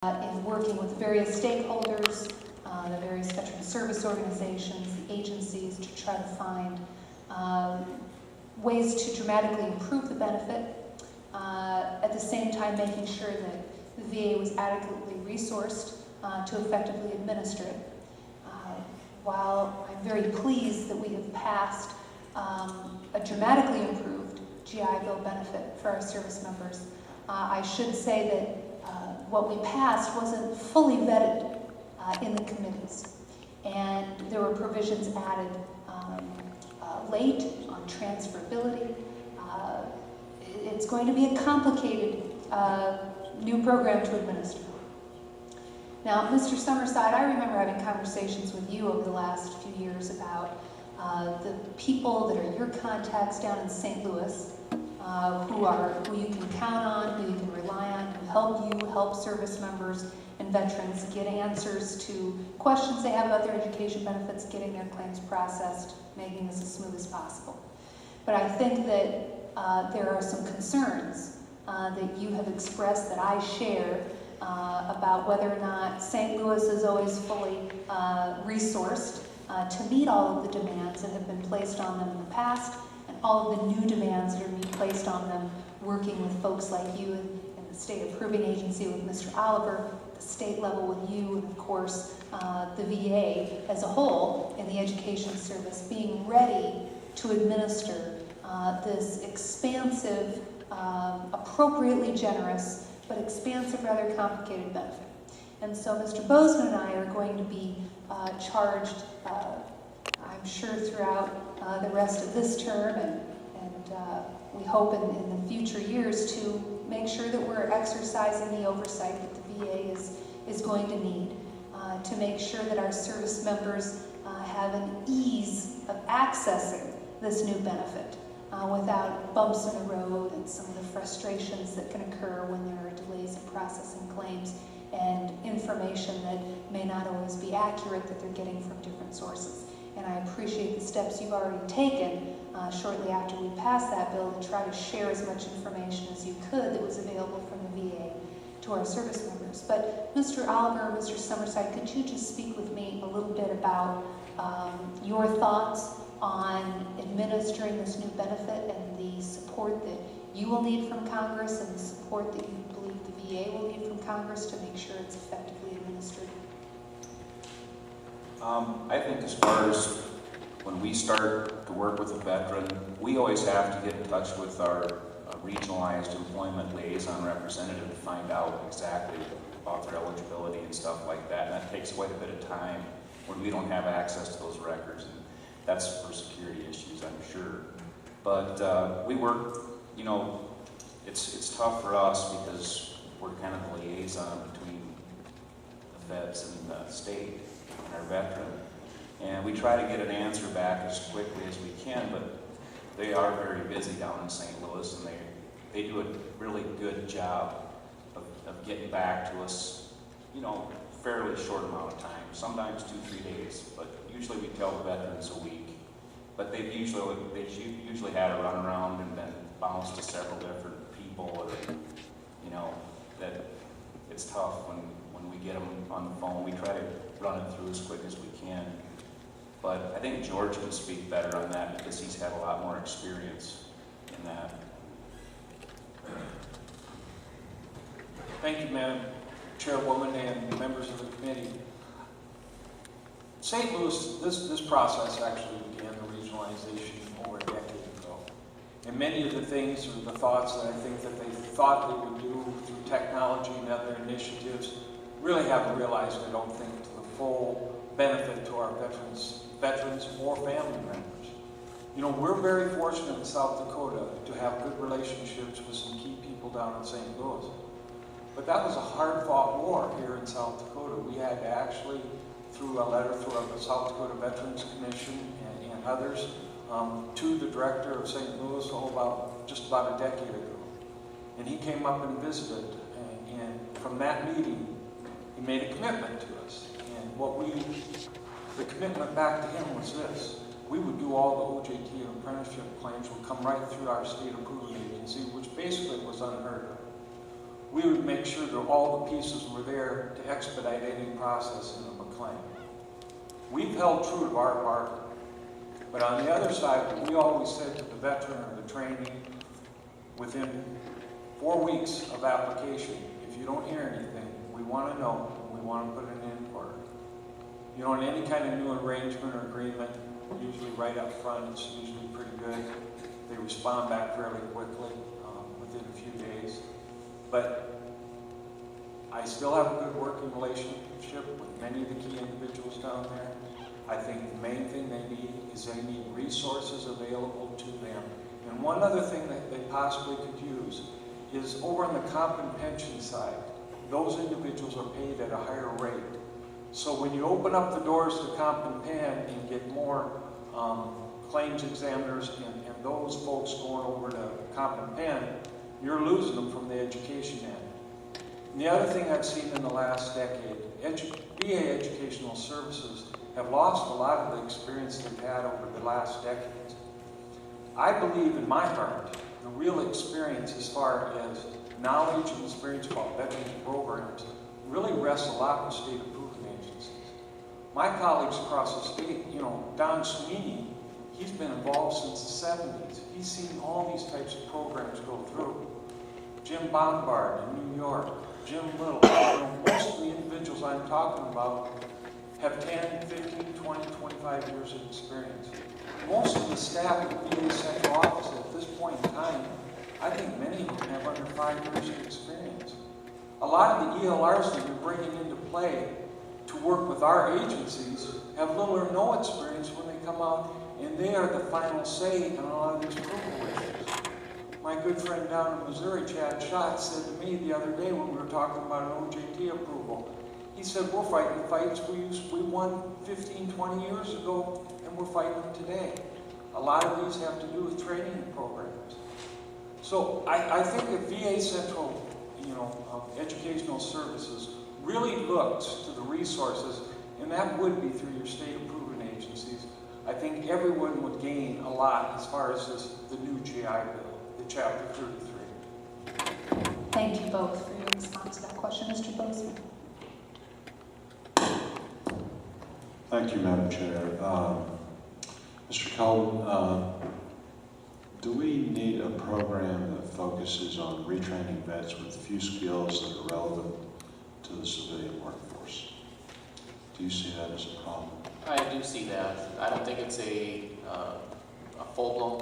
in working with various stakeholders, the various veteran service organizations, the agencies, to try to find ways to dramatically improve the benefit, at the same time making sure that the VA was adequately resourced to effectively administer it. While I'm very pleased that we have passed a dramatically improved GI Bill benefit for our service members, I should say that what we passed wasn't fully vetted in the committees. And there were provisions added late on transferability. It's going to be a complicated new program to administer. Now, Mr. Summerside, I remember having conversations with you over the last few years about the people that are your contacts down in St. Louis, who you can count on, who you can rely on, who help service members and veterans get answers to questions they have about their education benefits, getting their claims processed, making this as smooth as possible. But I think that there are some concerns that you have expressed that I share about whether or not St. Louis is always fully resourced to meet all of the demands that have been placed on them in the past, and all of the new demands that are being placed on them working with folks like you in the state approving agency with Mr. Oliver, the state level with you, and of course the VA as a whole in the education service, being ready to administer this expansive, appropriatly generous, but expansive, rather complicated benefit. And so Mr. Bozeman and I are going to be charged, I'm sure, throughout the rest of this term, and we hope in the future years to make sure that we're exercising the oversight that the VA is going to need to make sure that our service members have an ease of accessing this new benefit without bumps in the road and some of the frustrations that can occur when there are delays in processing claims and information that may not always be accurate that they're getting from different sources. And I appreciate the steps you've already taken shortly after we passed that bill to try to share as much information as you could that was available from the VA to our service members. But Mr. Oliver, Mr. Summerside, could you just speak with me a little bit about your thoughts on administering this new benefit and the support that you will need from Congress and the support that you believe the VA will need from Congress to make sure it's effectively administered? I think as far as when we start to work with a veteran, we always have to get in touch with our regionalized employment liaison representative to find out exactly about their eligibility and stuff like that. And that takes quite a bit of time when we don't have access to those records. And that's for security issues, I'm sure. But we work, it's tough for us because we're kind of the liaison between the feds and the state and our veteran. And we try to get an answer back as quickly as we can, but they are very busy down in St. Louis, and they do a really good job of getting back to us, fairly short amount of time, sometimes 2-3 days, but usually we tell the veterans a week. But they've usually had a run around and been bounced to several different people, or, that it's tough when we get them on the phone. We try to run it through as quick as we can. But I think George can speak better on that because he's had a lot more experience in that. Thank you, Madam Chairwoman and members of the committee. St. Louis, this process actually began the regionalization over a decade ago. And many of the things or the thoughts that I think that they thought they would do through technology and other initiatives really haven't realized, I don't think, to the full benefit to our veterans or family members. We're very fortunate in South Dakota to have good relationships with some key people down in St. Louis. But that was a hard-fought war here in South Dakota. We had to actually, through a letter through our South Dakota Veterans Commission and others, to the director of St. Louis just about a decade ago. And he came up and visited, and from that meeting, he made a commitment to us. And the commitment back to him was this: we would do all the OJT and apprenticeship claims would come right through our state approving agency, which basically was unheard of. we would make sure that all the pieces were there to expedite any process in a claim. We've held true to our part, but on the other side, we always said to the veteran or the trainee, within 4 weeks of application, if you don't hear anything, we want to know, and we want to put an end for it. You know, in any kind of new arrangement or agreement, usually right up front, it's usually pretty good. They respond back fairly quickly, within a few days. But I still have a good working relationship with many of the key individuals down there. I think the main thing they need is they need resources available to them. And one other thing that they possibly could use is over on the comp and pension side, those individuals are paid at a higher rate. So when you open up the doors to comp and pen and get more claims examiners and those folks going over to comp and pen, you're losing them from the education end. And the other thing I've seen in the last decade, VA Educational Services have lost a lot of the experience they've had over the last decades. I believe in my heart, the real experience as far as knowledge and experience about veterans programs really rests a lot with state approving agencies. My colleagues across the state, you know, Don Sweeney, he's been involved since the 70s. He's seen all these types of programs go through. Jim Bombard in New York, Jim Little, you know, most of the individuals I'm talking about have 10, 15, 20, 25 years of experience. Most of the staff at the VA Central Office at this point in time, I think many of them have under 5 years of experience. A lot of the ELRs that you're bringing into play to work with our agencies have little or no experience when they come out, and they are the final say on a lot of these approval issues. My good friend down in Missouri, Chad Schott, said to me the other day when we were talking about an OJT approval, he said, we're fighting fights we won 15, 20 years ago, and we're fighting them today. A lot of these have to do with training programs. So I think that VA Central, you know, Educational Services really looks to the resources, and that would be through your state approving agencies. I think everyone would gain a lot as far as the new GI Bill, the Chapter 33. Thank you both for your response to that question. Mr. Bozeman. Thank you, Madam Chair. Mr. Cullen, do we need a program that focuses on retraining vets with few skills that are relevant to the civilian workforce? Do you see that as a problem? I do see that. I don't think it's a full-blown